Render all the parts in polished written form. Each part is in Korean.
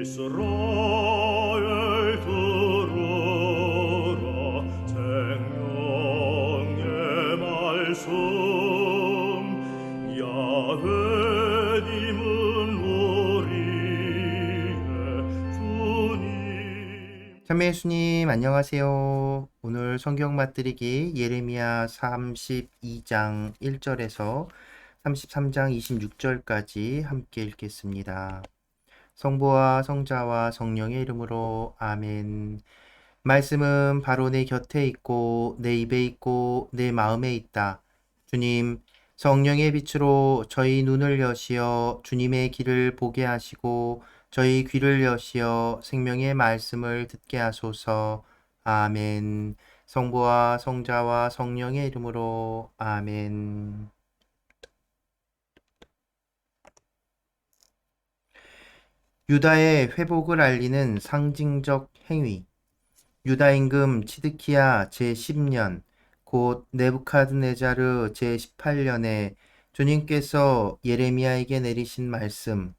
이스라엘 들으라 생명의 말씀 야훼님은 우리의 주님. 참매 예수님 안녕하세요. 오늘 성경 맛들이기 예레미야 32장 1절에서 33장 26절까지 함께 읽겠습니다. 성부와 성자와 성령의 이름으로 아멘. 말씀은 바로 내 곁에 있고 내 입에 있고 내 마음에 있다. 주님, 성령의 빛으로 저희 눈을 여시어 주님의 길을 보게 하시고 저희 귀를 여시어 생명의 말씀을 듣게 하소서. 아멘. 성부와 성자와 성령의 이름으로 아멘. 유다의 회복을 알리는 상징적 행위. 유다 임금 치드키야 제10년 곧 네부카드네자르 제18년에 주님께서 예레미야에게 내리신 말씀.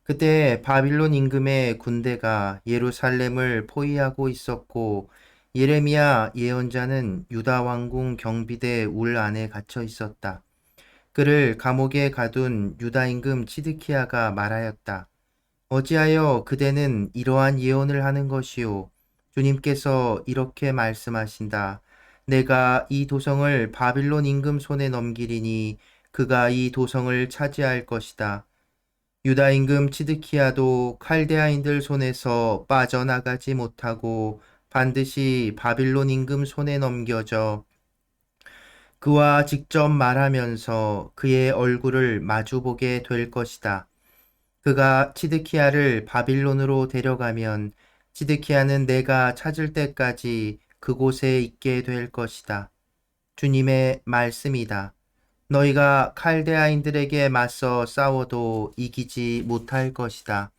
그때 바빌론 임금의 군대가 예루살렘을 포위하고 있었고 예레미야 예언자는 유다 왕궁 경비대 울 안에 갇혀 있었다. 그를 감옥에 가둔 유다 임금 치드키야가 말하였다. 어찌하여 그대는 이러한 예언을 하는 것이요? 주님께서 이렇게 말씀하신다. 내가 이 도성을 바빌론 임금 손에 넘기리니 그가 이 도성을 차지할 것이다. 유다 임금 치드키야도 칼데아인들 손에서 빠져나가지 못하고 반드시 바빌론 임금 손에 넘겨져 그와 직접 말하면서 그의 얼굴을 마주보게 될 것이다. 그가 치드키야를 바빌론으로 데려가면 치드키야는 내가 찾을 때까지 그곳에 있게 될 것이다. 주님의 말씀이다. 너희가 칼데아인들에게 맞서 싸워도 이기지 못할 것이다.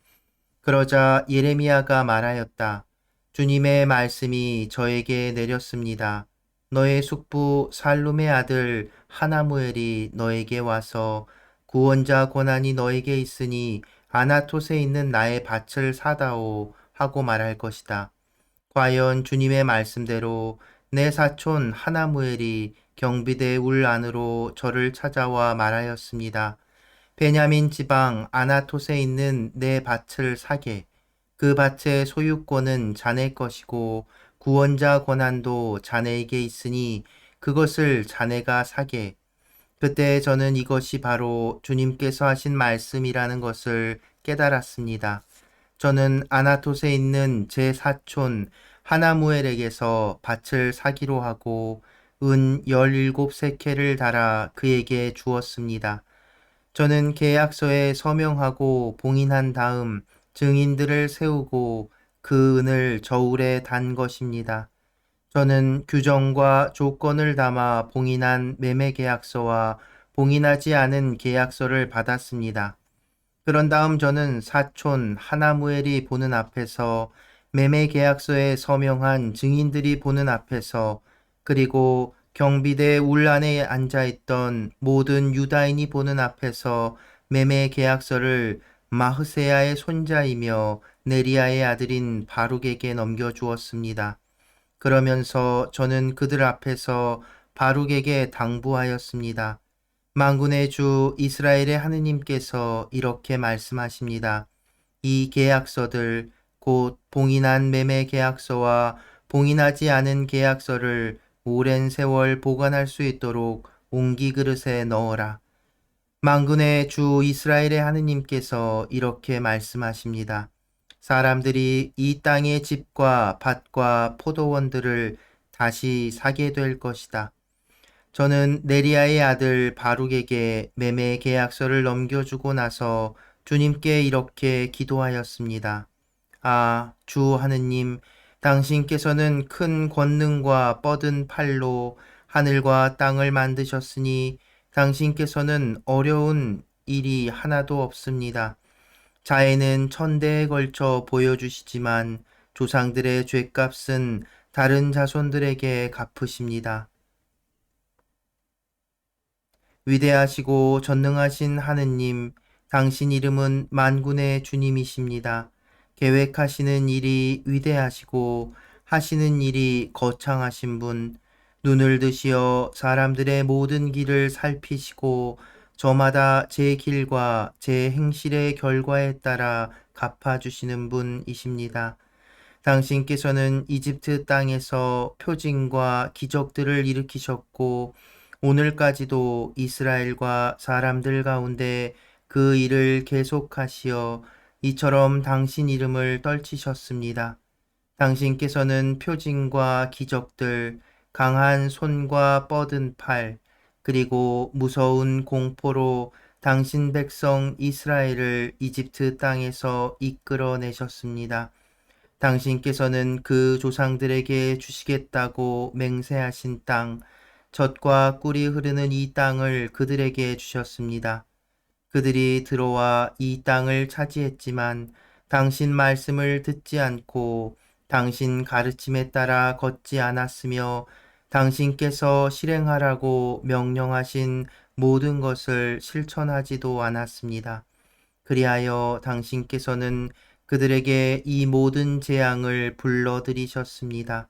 그러자 예레미야가 말하였다. 주님의 말씀이 저에게 내렸습니다. 너의 숙부 살룸의 아들 하나무엘이 너에게 와서 구원자 고난이 너에게 있으니 아나토에 있는 나의 밭을 사다오 하고 말할 것이다. 과연 주님의 말씀대로 내 사촌 하나무엘이 경비대 울 안으로 저를 찾아와 말하였습니다. 베냐민 지방 아나토에 있는 내 밭을 사게. 그 밭의 소유권은 자네 것이고 구원자 권한도 자네에게 있으니 그것을 자네가 사게. 그때 저는 이것이 바로 주님께서 하신 말씀이라는 것을 깨달았습니다. 저는 아나토에 있는 제 사촌 하나무엘에게서 밭을 사기로 하고 은 17세켈을 달아 그에게 주었습니다. 저는 계약서에 서명하고 봉인한 다음 증인들을 세우고 그 은을 저울에 단 것입니다. 저는 규정과 조건을 담아 봉인한 매매 계약서와 봉인하지 않은 계약서를 받았습니다. 그런 다음 저는 사촌 하나무엘이 보는 앞에서 매매 계약서에 서명한 증인들이 보는 앞에서 그리고 경비대 울 안에 앉아있던 모든 유다인이 보는 앞에서 매매 계약서를 마흐세야의 손자이며 네리야의 아들인 바룩에게 넘겨주었습니다. 그러면서 저는 그들 앞에서 바룩에게 당부하였습니다. 만군의 주 이스라엘의 하느님께서 이렇게 말씀하십니다. 이 계약서들 곧 봉인한 매매 계약서와 봉인하지 않은 계약서를 오랜 세월 보관할 수 있도록 옹기 그릇에 넣어라. 만군의 주 이스라엘의 하느님께서 이렇게 말씀하십니다. 사람들이 이 땅의 집과 밭과 포도원들을 다시 사게 될 것이다. 저는 네리야의 아들 바룩에게 매매 계약서를 넘겨주고 나서 주님께 이렇게 기도하였습니다. 아, 주 하느님, 당신께서는 큰 권능과 뻗은 팔로 하늘과 땅을 만드셨으니 당신께서는 어려운 일이 하나도 없습니다. 자해는 천대에 걸쳐 보여주시지만 조상들의 죗값은 다른 자손들에게 갚으십니다. 위대하시고 전능하신 하느님, 당신 이름은 만군의 주님이십니다. 계획하시는 일이 위대하시고 하시는 일이 거창하신 분, 눈을 드시어 사람들의 모든 길을 살피시고 저마다 제 길과 제 행실의 결과에 따라 갚아주시는 분이십니다. 당신께서는 이집트 땅에서 표징과 기적들을 일으키셨고 오늘까지도 이스라엘과 사람들 가운데 그 일을 계속하시어 이처럼 당신 이름을 떨치셨습니다. 당신께서는 표징과 기적들, 강한 손과 뻗은 팔, 그리고 무서운 공포로 당신 백성 이스라엘을 이집트 땅에서 이끌어내셨습니다. 당신께서는 그 조상들에게 주시겠다고 맹세하신 땅, 젖과 꿀이 흐르는 이 땅을 그들에게 주셨습니다. 그들이 들어와 이 땅을 차지했지만 당신 말씀을 듣지 않고 당신 가르침에 따라 걷지 않았으며 당신께서 실행하라고 명령하신 모든 것을 실천하지도 않았습니다. 그리하여 당신께서는 그들에게 이 모든 재앙을 불러들이셨습니다.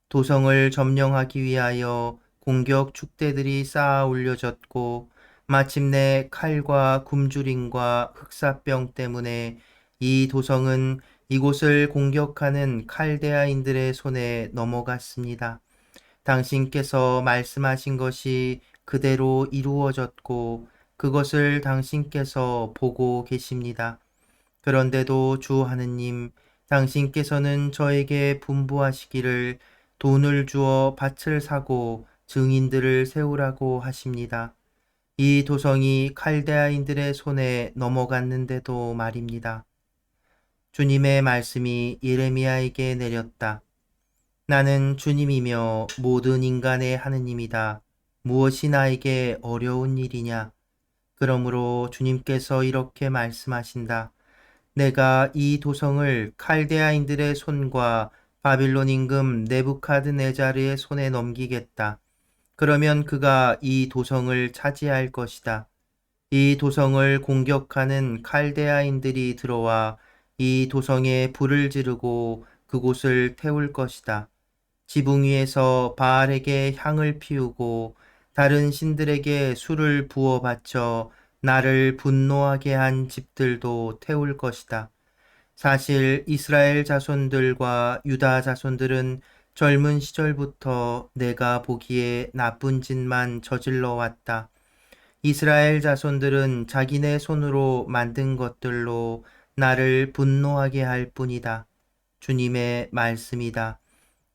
도성을 점령하기 위하여 공격 축대들이 쌓아 올려졌고 마침내 칼과 굶주림과 흑사병 때문에 이 도성은 이곳을 공격하는 칼데아인들의 손에 넘어갔습니다. 당신께서 말씀하신 것이 그대로 이루어졌고 그것을 당신께서 보고 계십니다. 그런데도 주 하느님, 당신께서는 저에게 분부하시기를 돈을 주어 밭을 사고 증인들을 세우라고 하십니다. 이 도성이 칼데아인들의 손에 넘어갔는데도 말입니다. 주님의 말씀이 예레미야에게 내렸다. 나는 주님이며 모든 인간의 하느님이다. 무엇이 나에게 어려운 일이냐? 그러므로 주님께서 이렇게 말씀하신다. 내가 이 도성을 칼데아인들의 손과 바빌론 임금 네부카드네자르의 손에 넘기겠다. 그러면 그가 이 도성을 차지할 것이다. 이 도성을 공격하는 칼데아인들이 들어와 이 도성에 불을 지르고 그곳을 태울 것이다. 지붕 위에서 바알에게 향을 피우고 다른 신들에게 술을 부어 바쳐 나를 분노하게 한 집들도 태울 것이다. 사실 이스라엘 자손들과 유다 자손들은 젊은 시절부터 내가 보기에 나쁜 짓만 저질러 왔다. 이스라엘 자손들은 자기네 손으로 만든 것들로 나를 분노하게 할 뿐이다. 주님의 말씀이다.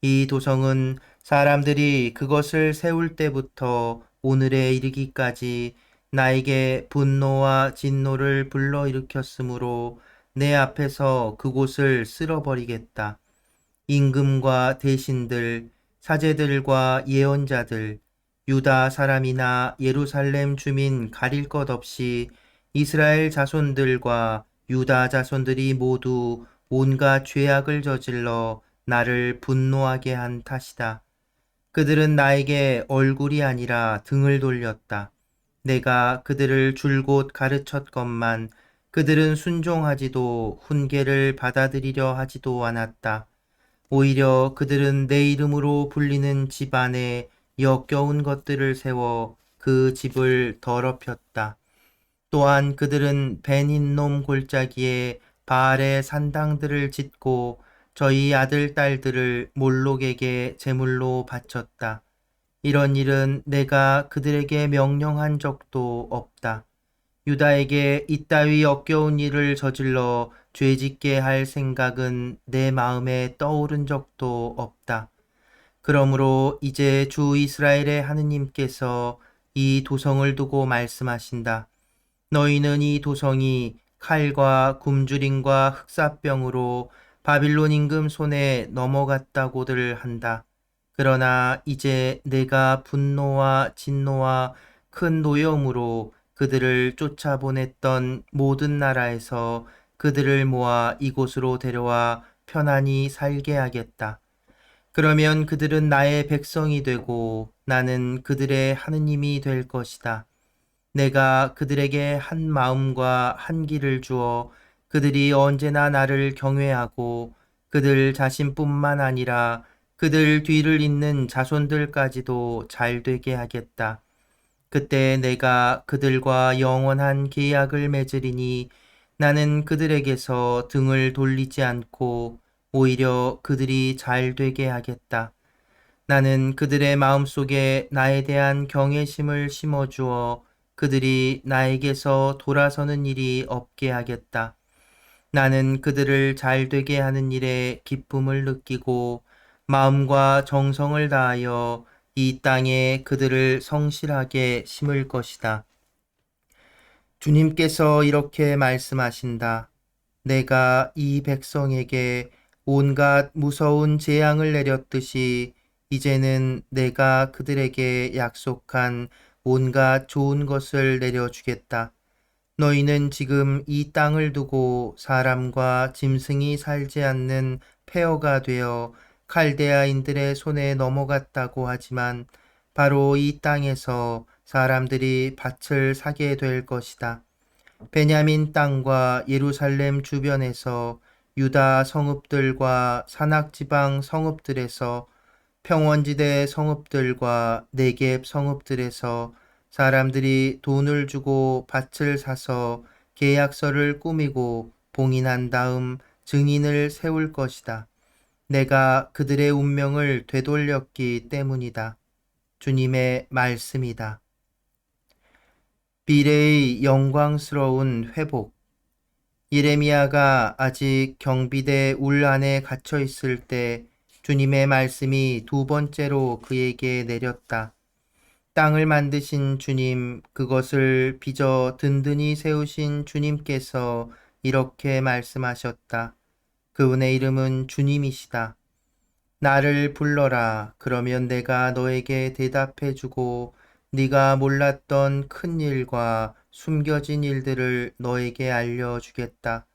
이 도성은 사람들이 그것을 세울 때부터 오늘에 이르기까지 나에게 분노와 진노를 불러일으켰으므로 내 앞에서 그곳을 쓸어버리겠다. 임금과 대신들, 사제들과 예언자들, 유다 사람이나 예루살렘 주민 가릴 것 없이 이스라엘 자손들과 유다 자손들이 모두 온갖 죄악을 저질러 나를 분노하게 한 탓이다. 그들은 나에게 얼굴이 아니라 등을 돌렸다. 내가 그들을 줄곧 가르쳤건만 그들은 순종하지도 훈계를 받아들이려 하지도 않았다. 오히려 그들은 내 이름으로 불리는 집안에 역겨운 것들을 세워 그 집을 더럽혔다. 또한 그들은 벤인놈 골짜기에 바알의 산당들을 짓고 저희 아들, 딸들을 몰록에게 제물로 바쳤다. 이런 일은 내가 그들에게 명령한 적도 없다. 유다에게 이따위 역겨운 일을 저질러 죄짓게 할 생각은 내 마음에 떠오른 적도 없다. 그러므로 이제 주 이스라엘의 하느님께서 이 도성을 두고 말씀하신다. 너희는 이 도성이 칼과 굶주림과 흑사병으로 바빌론 임금 손에 넘어갔다고들 한다. 그러나 이제 내가 분노와 진노와 큰 노여움으로 그들을 쫓아보냈던 모든 나라에서 그들을 모아 이곳으로 데려와 편안히 살게 하겠다. 그러면 그들은 나의 백성이 되고 나는 그들의 하느님이 될 것이다. 내가 그들에게 한 마음과 한 길을 주어 그들이 언제나 나를 경외하고 그들 자신뿐만 아니라 그들 뒤를 잇는 자손들까지도 잘 되게 하겠다. 그때 내가 그들과 영원한 계약을 맺으리니 나는 그들에게서 등을 돌리지 않고 오히려 그들이 잘 되게 하겠다. 나는 그들의 마음속에 나에 대한 경외심을 심어주어 그들이 나에게서 돌아서는 일이 없게 하겠다. 나는 그들을 잘 되게 하는 일에 기쁨을 느끼고 마음과 정성을 다하여 이 땅에 그들을 성실하게 심을 것이다. 주님께서 이렇게 말씀하신다. 내가 이 백성에게 온갖 무서운 재앙을 내렸듯이 이제는 내가 그들에게 약속한 온갖 좋은 것을 내려주겠다. 너희는 지금 이 땅을 두고 사람과 짐승이 살지 않는 폐허가 되어 칼데아인들의 손에 넘어갔다고 하지만 바로 이 땅에서 사람들이 밭을 사게 될 것이다. 베냐민 땅과 예루살렘 주변에서 유다 성읍들과 산악지방 성읍들에서 평원지대 성읍들과 네겝 성읍들에서 사람들이 돈을 주고 밭을 사서 계약서를 꾸미고 봉인한 다음 증인을 세울 것이다. 내가 그들의 운명을 되돌렸기 때문이다. 주님의 말씀이다. 미래의 영광스러운 회복. 예레미야가 아직 경비대 울 안에 갇혀 있을 때 주님의 말씀이 두 번째로 그에게 내렸다. 땅을 만드신 주님, 그것을 빚어 든든히 세우신 주님께서 이렇게 말씀하셨다. 그분의 이름은 주님이시다. 나를 불러라. 그러면 내가 너에게 대답해주고 네가 몰랐던 큰 일과 숨겨진 일들을 너에게 알려주겠다.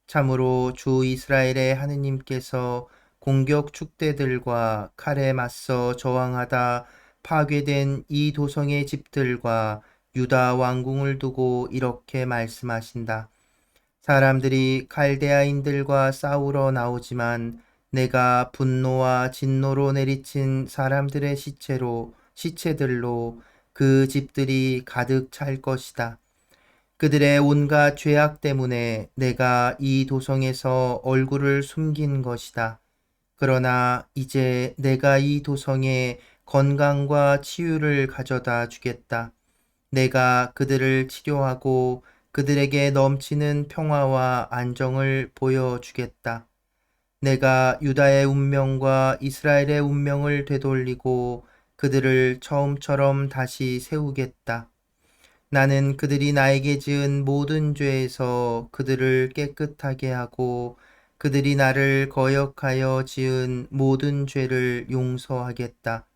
참으로 주 이스라엘의 하느님께서 공격 축대들과 칼에 맞서 저항하다 파괴된 이 도성의 집들과 유다 왕궁을 두고 이렇게 말씀하신다. 사람들이 칼데아인들과 싸우러 나오지만 내가 분노와 진노로 내리친 사람들의 시체들로 그 집들이 가득 찰 것이다. 그들의 온갖 죄악 때문에 내가 이 도성에서 얼굴을 숨긴 것이다. 그러나 이제 내가 이 도성에 건강과 치유를 가져다 주겠다. 내가 그들을 치료하고 그들에게 넘치는 평화와 안정을 보여주겠다. 내가 유다의 운명과 이스라엘의 운명을 되돌리고 그들을 처음처럼 다시 세우겠다. 나는 그들이 나에게 지은 모든 죄에서 그들을 깨끗하게 하고 그들이 나를 거역하여 지은 모든 죄를 용서하겠다.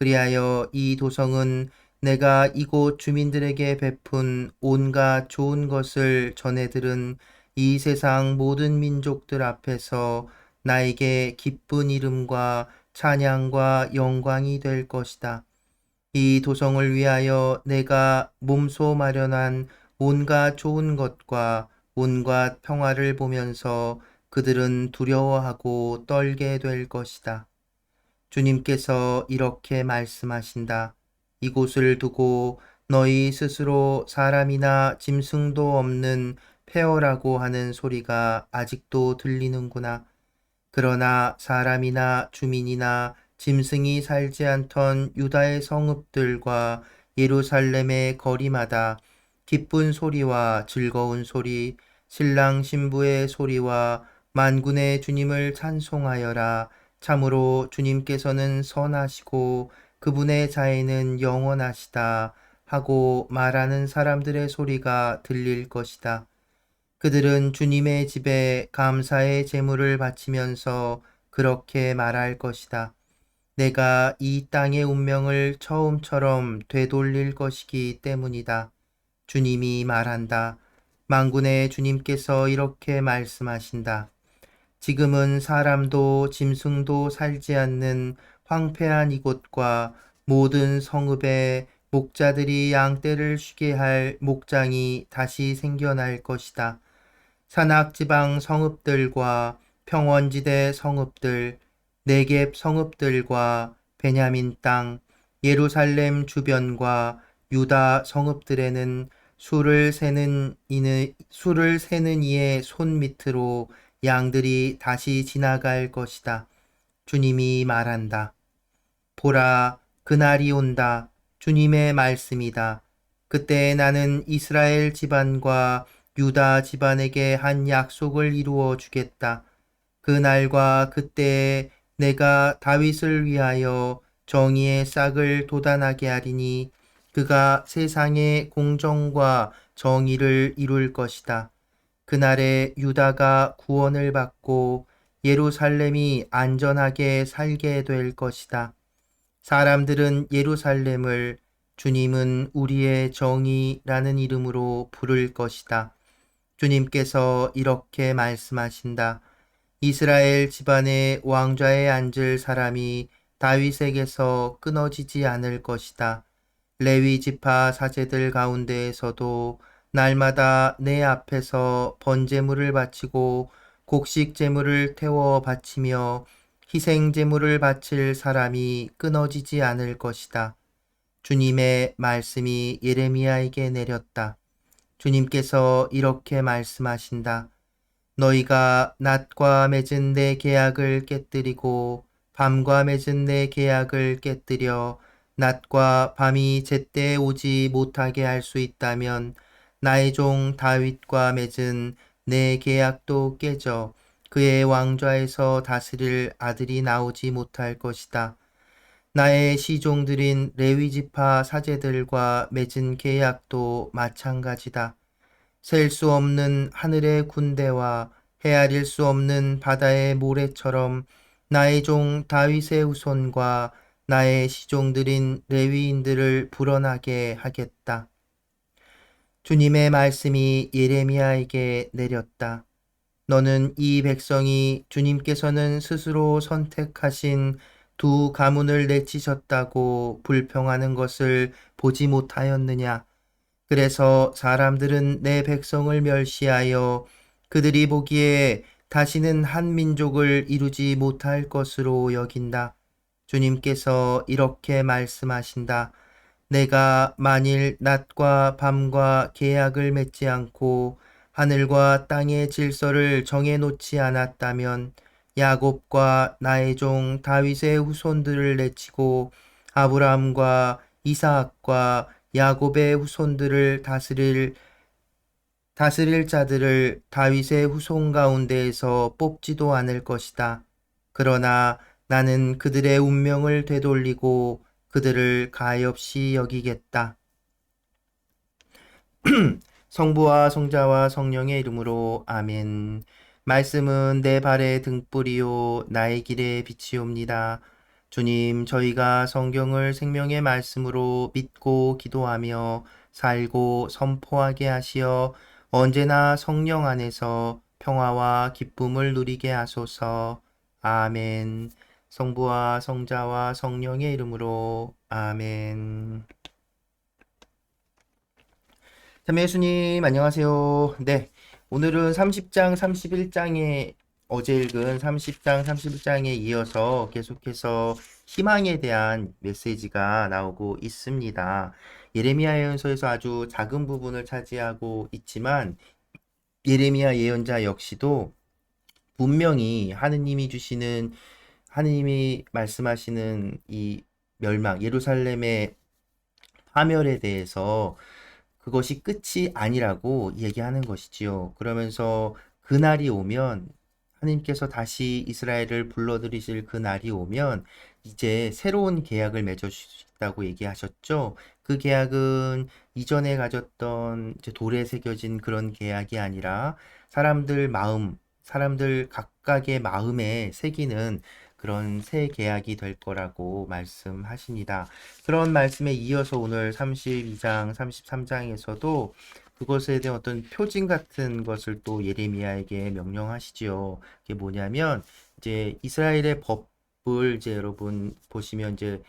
그리하여 이 도성은 내가 이곳 주민들에게 베푼 온갖 좋은 것을 전해 들은 이 세상 모든 민족들 앞에서 나에게 기쁜 이름과 찬양과 영광이 될 것이다. 이 도성을 위하여 내가 몸소 마련한 온갖 좋은 것과 온갖 평화를 보면서 그들은 두려워하고 떨게 될 것이다. 주님께서 이렇게 말씀하신다. 이곳을 두고 너희 스스로 사람이나 짐승도 없는 폐허라고 하는 소리가 아직도 들리는구나. 그러나 사람이나 주민이나 짐승이 살지 않던 유다의 성읍들과 예루살렘의 거리마다 기쁜 소리와 즐거운 소리, 신랑 신부의 소리와 만군의 주님을 찬송하여라. 참으로 주님께서는 선하시고 그분의 자애는 영원하시다 하고 말하는 사람들의 소리가 들릴 것이다. 그들은 주님의 집에 감사의 제물을 바치면서 그렇게 말할 것이다. 내가 이 땅의 운명을 처음처럼 되돌릴 것이기 때문이다. 주님이 말한다. 만군의 주님께서 이렇게 말씀하신다. 지금은 사람도 짐승도 살지 않는 황폐한 이곳과 모든 성읍에 목자들이 양떼를 쉬게 할 목장이 다시 생겨날 것이다. 산악지방 성읍들과 평원지대 성읍들, 네겝 성읍들과 베냐민 땅, 예루살렘 주변과 유다 성읍들에는 수를 세는 이의 손 밑으로 양들이 다시 지나갈 것이다. 주님이 말한다. 보라, 그날이 온다. 주님의 말씀이다. 그때 나는 이스라엘 집안과 유다 집안에게 한 약속을 이루어 주겠다. 그 날과 그때에 내가 다윗을 위하여 정의의 싹을 돋아나게 하리니 그가 세상의 공정과 정의를 이룰 것이다. 그날에 유다가 구원을 받고 예루살렘이 안전하게 살게 될 것이다. 사람들은 예루살렘을 주님은 우리의 정의라는 이름으로 부를 것이다. 주님께서 이렇게 말씀하신다. 이스라엘 집안의 왕좌에 앉을 사람이 다윗에게서 끊어지지 않을 것이다. 레위 지파 사제들 가운데에서도 날마다 내 앞에서 번제물을 바치고 곡식 제물을 태워 바치며 희생 제물을 바칠 사람이 끊어지지 않을 것이다. 주님의 말씀이 예레미야에게 내렸다. 주님께서 이렇게 말씀하신다. 너희가 낮과 맺은 내 계약을 깨뜨리고 밤과 맺은 내 계약을 깨뜨려 낮과 밤이 제때 오지 못하게 할 수 있다면 나의 종 다윗과 맺은 내 계약도 깨져 그의 왕좌에서 다스릴 아들이 나오지 못할 것이다. 나의 시종들인 레위지파 사제들과 맺은 계약도 마찬가지다. 셀 수 없는 하늘의 군대와 헤아릴 수 없는 바다의 모래처럼 나의 종 다윗의 후손과 나의 시종들인 레위인들을 불어나게 하겠다. 주님의 말씀이 예레미야에게 내렸다. 너는 이 백성이 주님께서는 스스로 선택하신 두 가문을 내치셨다고 불평하는 것을 보지 못하였느냐? 그래서 사람들은 내 백성을 멸시하여 그들이 보기에 다시는 한 민족을 이루지 못할 것으로 여긴다. 주님께서 이렇게 말씀하신다. 내가 만일 낮과 밤과 계약을 맺지 않고 하늘과 땅의 질서를 정해놓지 않았다면 야곱과 나의 종 다윗의 후손들을 내치고 아브라함과 이삭과 야곱의 후손들을 다스릴 자들을 다윗의 후손 가운데에서 뽑지도 않을 것이다. 그러나 나는 그들의 운명을 되돌리고 그들을 가엾이 여기겠다. 성부와 성자와 성령의 이름으로 아멘. 말씀은 내 발의 등불이요 나의 길의 빛이옵니다. 주님, 저희가 성경을 생명의 말씀으로 믿고 기도하며 살고 선포하게 하시어 언제나 성령 안에서 평화와 기쁨을 누리게 하소서. 아멘. 성부와 성자와 성령의 이름으로 아멘. 참여 예수님 안녕하세요. 네, 오늘은 30장 31장에 어제 읽은 30장 31장에 이어서 계속해서 희망에 대한 메시지가 나오고 있습니다. 예레미야 예언서에서 아주 작은 부분을 차지하고 있지만 예레미야 예언자 역시도 분명히 하느님이 말씀하시는 이 멸망, 예루살렘의 파멸에 대해서 그것이 끝이 아니라고 얘기하는 것이지요. 그러면서 그날이 오면 하나님께서 다시 이스라엘을 불러들이실 그날이 오면 이제 새로운 계약을 맺어주시다고 얘기하셨죠. 그 계약은 이전에 가졌던 이제 돌에 새겨진 그런 계약이 아니라 사람들 각각의 마음에 새기는 그런 새 계약이 될 거라고 말씀하십니다. 그런 말씀에 이어서 오늘 32장, 33장에서도 그것에 대한 어떤 표징 같은 것을 또 예레미야에게 명령하시지요. 그게 뭐냐면 이제 이스라엘의 법을 이제 여러분 보시면 이제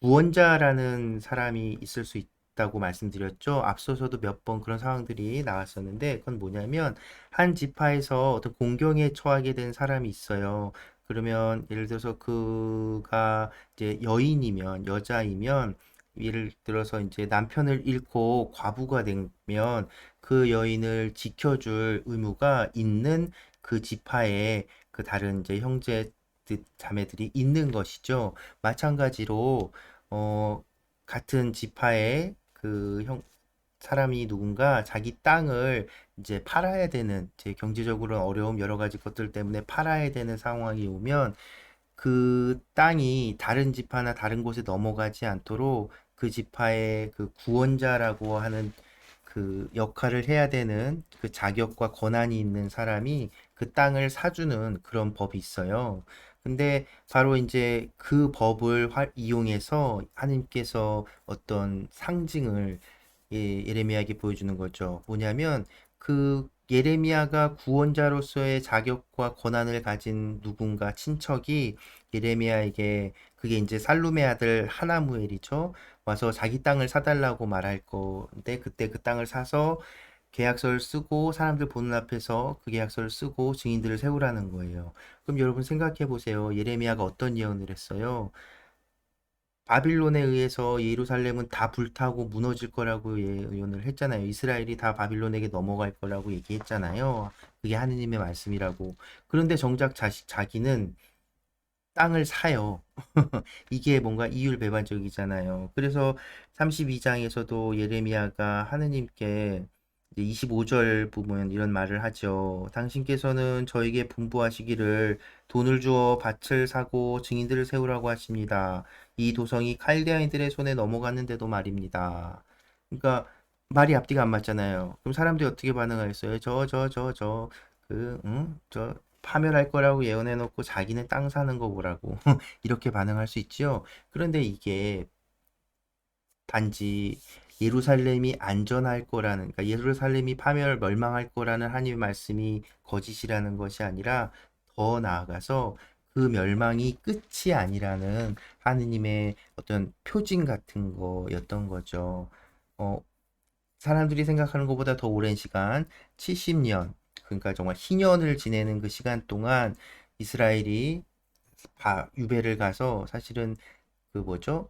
구원자라는 사람이 있을 수 있다고 말씀드렸죠. 앞서서도 몇 번 그런 상황들이 나왔었는데 그건 뭐냐면 한 지파에서 어떤 공경에 처하게 된 사람이 있어요. 그러면 예를 들어서 그가 이제 여인이면 여자이면 예를 들어서 이제 남편을 잃고 과부가 되면 그 여인을 지켜줄 의무가 있는 그 지파에 그 다른 이제 형제 자매들이 있는 것이죠. 마찬가지로 어, 같은 지파의 그 사람이 누군가 자기 땅을 이제 팔아야 되는 제 경제적으로 어려움 여러 가지 것들 때문에 팔아야 되는 상황이 오면 그 땅이 다른 지파나 다른 곳에 넘어가지 않도록 그 지파의 그 구원자라고 하는 그 역할을 해야 되는 그 자격과 권한이 있는 사람이 그 땅을 사주는 그런 법이 있어요. 근데 바로 이제 그 법을 이용해서 하나님께서 어떤 상징을 예레미야에게 보여주는 거죠. 뭐냐면 그 예레미야가 구원자로서의 자격과 권한을 가진 누군가 친척이 예레미야에게 그게 이제 살룸의 아들 하나무엘이죠. 와서 자기 땅을 사달라고 말할 건데 그때 그 땅을 사서 계약서를 쓰고 사람들 보는 앞에서 그 계약서를 쓰고 증인들을 세우라는 거예요. 그럼 여러분 생각해 보세요. 예레미야가 어떤 예언을 했어요? 바빌론에 의해서 예루살렘은 다 불타고 무너질 거라고 예언을 했잖아요. 이스라엘이 다 바빌론에게 넘어갈 거라고 얘기했잖아요. 그게 하느님의 말씀이라고. 그런데 정작 자기는 땅을 사요. 이게 뭔가 이율배반적이잖아요. 그래서 32장에서도 예레미야가 하느님께 25절 부분 이런 말을 하죠. 당신께서는 저에게 분부하시기를 돈을 주어 밭을 사고 증인들을 세우라고 하십니다. 이 도성이 칼데아인들의 손에 넘어갔는데도 말입니다. 그러니까 말이 앞뒤가 안 맞잖아요. 그럼 사람들이 어떻게 반응하겠어요? 저 파멸할 거라고 예언해놓고 자기는 땅 사는 거 보라고 이렇게 반응할 수 있죠. 그런데 이게 단지 예루살렘이 안전할 거라는, 그러니까 예루살렘이 멸망할 거라는 하나님의 말씀이 거짓이라는 것이 아니라 더 나아가서 그 멸망이 끝이 아니라는 하느님의 어떤 표징 같은 거였던 거죠. 어, 사람들이 생각하는 것보다 더 오랜 시간, 70년, 그러니까 정말 희년을 지내는 그 시간 동안 이스라엘이 유배를 가서 사실은 그 뭐죠?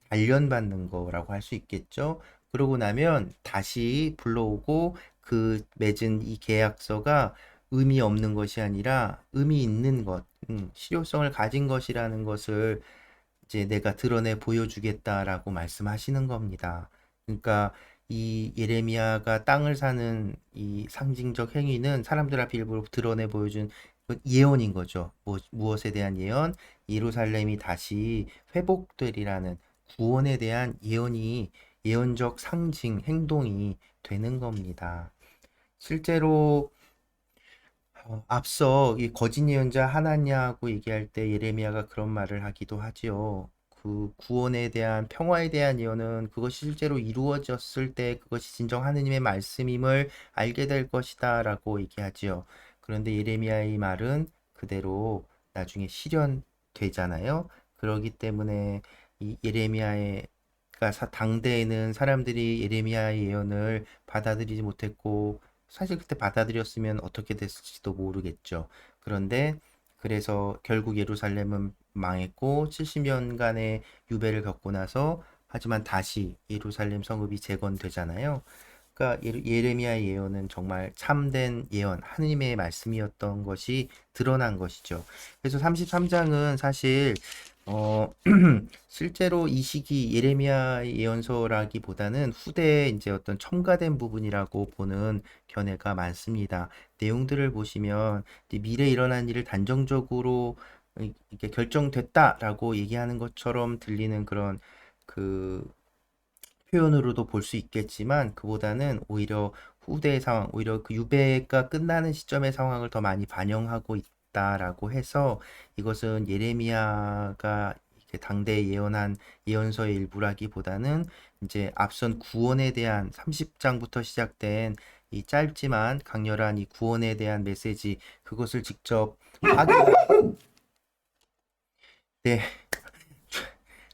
단련받는 거라고 할 수 있겠죠. 그러고 나면 다시 불러오고 그 맺은 이 계약서가 의미 없는 것이 아니라 의미 있는 것, 실효성을 가진 것이라는 것을 이제 내가 드러내 보여주겠다라고 말씀하시는 겁니다. 그러니까 이 예레미야가 땅을 사는 이 상징적 행위는 사람들 앞에 일부러 드러내 보여준 그 예언인 거죠. 무엇에 대한 예언? 예루살렘이 다시 회복되리라는 구원에 대한 예언적 상징, 행동이 되는 겁니다. 실제로 앞서 이 거짓 예언자 하나냐고 얘기할 때 예레미야가 그런 말을 하기도 하지요. 그 구원에 대한 평화에 대한 예언은 그것이 실제로 이루어졌을 때 그것이 진정 하느님의 말씀임을 알게 될 것이다라고 얘기하지요. 그런데 예레미야의 말은 그대로 나중에 실현되잖아요. 그러기 때문에 이 예레미야의 당대에는 사람들이 예레미야의 예언을 받아들이지 못했고 사실 그때 받아들였으면 어떻게 됐을지도 모르겠죠. 그런데 그래서 결국 예루살렘은 망했고 70년간의 유배를 겪고 나서 하지만 다시 예루살렘 성읍이 재건되잖아요. 그러니까 예레미야의 예언은 정말 참된 예언, 하느님의 말씀이었던 것이 드러난 것이죠. 그래서 33장은 사실 실제로 이 시기 예레미야 예언서라기보다는 후대에 이제 어떤 첨가된 부분이라고 보는 견해가 많습니다. 내용들을 보시면 이제 미래에 일어난 일을 단정적으로 이렇게 결정됐다라고 얘기하는 것처럼 들리는 그런 그 표현으로도 볼 수 있겠지만 그보다는 오히려 후대의 상황, 오히려 그 유배가 끝나는 시점의 상황을 더 많이 반영하고 있다라고 해서 이것은 예레미야가 이렇게 당대에 예언한 예언서의 일부라기보다는 이제 앞선 구원에 대한 30장부터 시작된 이 짧지만 강렬한 이 구원에 대한 메시지 그것을 직접 네,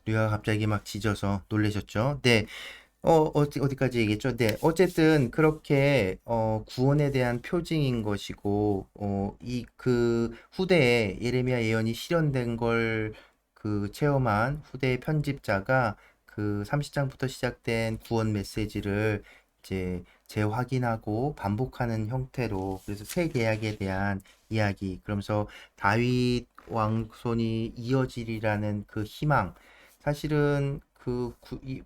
류아가 갑자기 막 짖어서 놀라셨죠? 네, 어디까지 얘기했죠? 네, 어쨌든 그렇게 구원에 대한 표징인 것이고, 그 후대에 예레미야 예언이 실현된 걸 그 체험한 후대의 편집자가 그 30장부터 시작된 구원 메시지를 이제 재확인하고 반복하는 형태로, 그래서 새 계약에 대한 이야기, 그러면서 다윗 왕손이 이어지리라는 그 희망, 사실은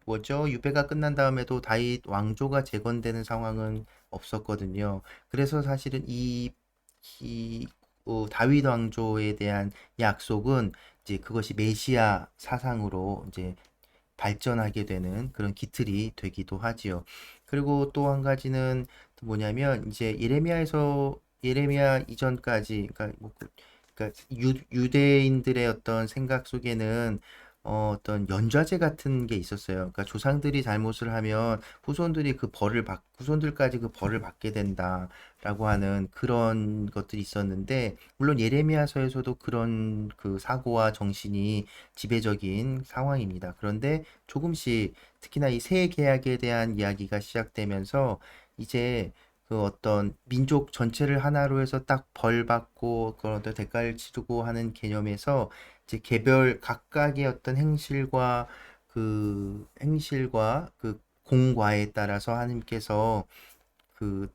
뭐죠? 유배가 끝난 다음에도 다윗 왕조가 재건되는 상황은 없었거든요. 그래서 사실은 이 다윗 왕조에 대한 약속은 이제 그것이 메시아 사상으로 이제 발전하게 되는 그런 기틀이 되기도 하지요. 그리고 또 한 가지는 또 뭐냐면 이제 예레미야 이전까지, 그러니까 그러니까 유대인들의 어떤 생각 속에는 어떤 연좌제 같은 게 있었어요. 그러니까 조상들이 잘못을 하면 후손들까지 그 벌을 받게 된다라고 하는 그런 것들이 있었는데, 물론 예레미야서에서도 그런 그 사고와 정신이 지배적인 상황입니다. 그런데 조금씩 특히나 이 새 계약에 대한 이야기가 시작되면서 이제 그 어떤 민족 전체를 하나로 해서 딱 벌 받고 그런 어떤 대가를 치르고 하는 개념에서 이제 개별 각각의 어떤 행실과 그 공과에 따라서 하나님께서 그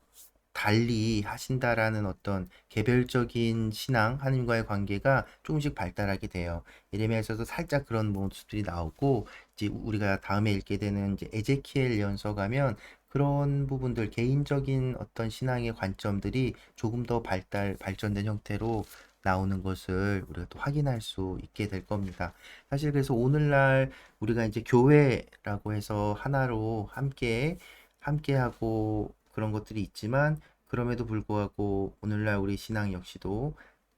달리 하신다라는 어떤 개별적인 신앙, 하나님과의 관계가 조금씩 발달하게 돼요. 예레미야에서도 살짝 그런 모습들이 나오고, 이제 우리가 다음에 읽게 되는 이제 에제키엘 예언서 가면 그런 부분들, 개인적인 어떤 신앙의 관점들이 조금 더 발전된 형태로 나오는 것을 우리가 또 확인할 수 있게 될 겁니다. 사실 그래서 오늘날 우리가 이제 교회라고 해서 하나로 함께하고 그런 것들이 있지만, 그럼에도 불구하고 오늘날 우리 신앙 역시도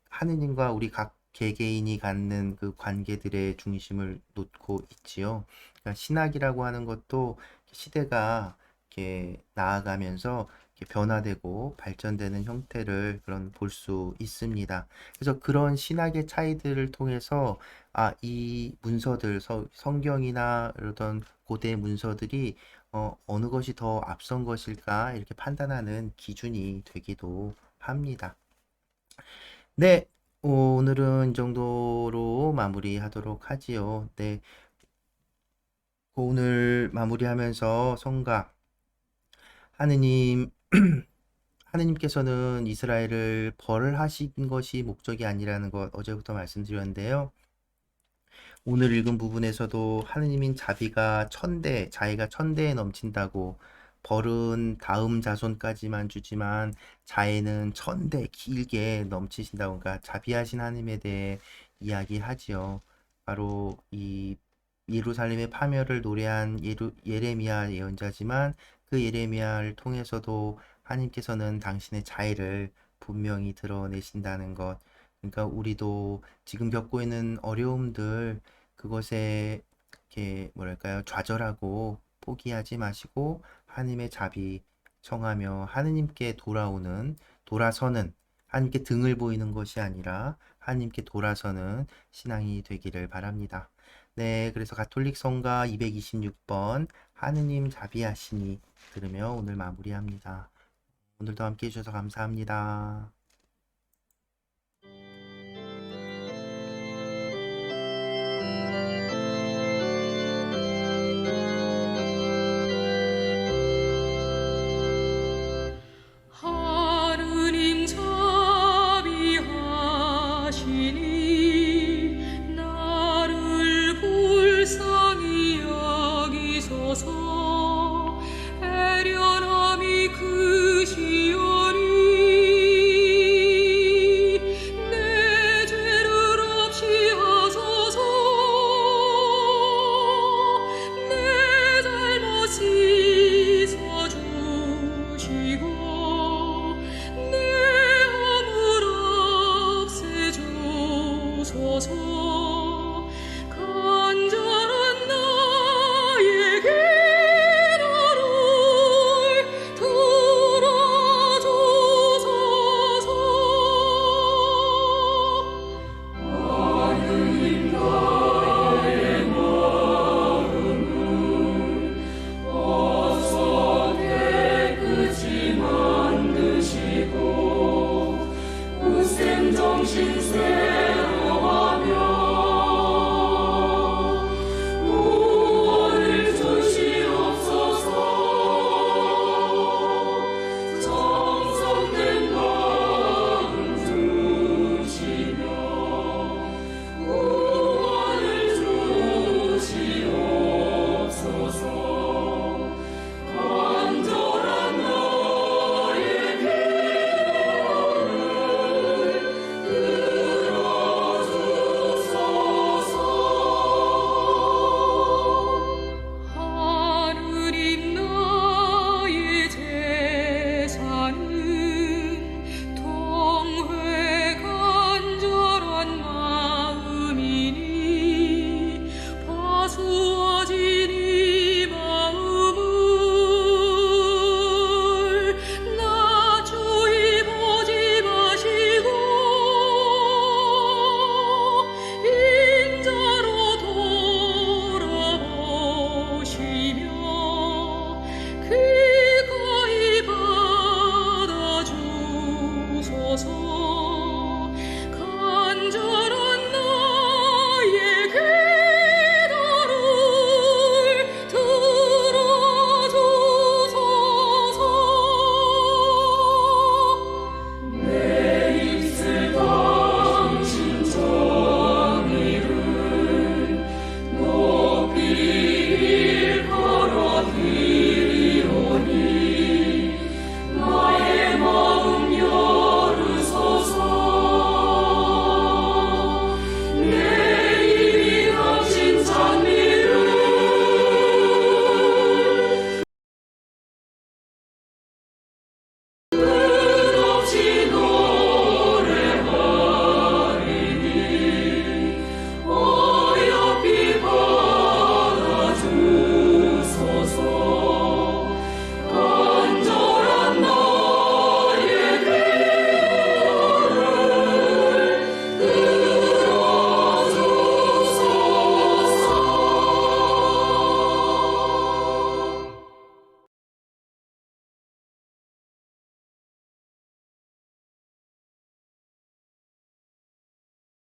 하느님과 우리 각 개개인이 갖는 그 관계들의 중심을 놓고 있지요. 그러니까 신학이라고 하는 것도 시대가 이렇게 나아가면서 이렇게 변화되고 발전되는 형태를 그런 볼 수 있습니다. 그래서 그런 신학의 차이들을 통해서 이 문서들, 성경이나 이런 고대 문서들이 어느 것이 더 앞선 것일까 이렇게 판단하는 기준이 되기도 합니다. 네, 오늘은 이 정도로 마무리하도록 하지요. 네, 오늘 마무리하면서 성가 하느님, 하느님께서는 이스라엘을 벌하신 것이 목적이 아니라는 것 어제부터 말씀드렸는데요. 오늘 읽은 부분에서도 하느님인 자기가 천대에 넘친다고, 벌은 다음 자손까지만 주지만 자애는 천대 길게 넘치신다고, 그러니까 자비하신 하느님에 대해 이야기하지요. 바로 이 예루살렘의 파멸을 노래한 예레미야 예언자지만, 그 예레미야를 통해서도 하나님께서는 당신의 자애를 분명히 드러내신다는 것. 그러니까 우리도 지금 겪고 있는 어려움들, 그것에 이렇게 뭐랄까요, 좌절하고 포기하지 마시고 하나님의 자비 청하며 하느님께 돌아서는, 하나님께 등을 보이는 것이 아니라 하나님께 돌아서는 신앙이 되기를 바랍니다. 네, 그래서 가톨릭 성가 226번 하느님 자비하시니 들으며 오늘 마무리합니다. 오늘도 함께 해주셔서 감사합니다.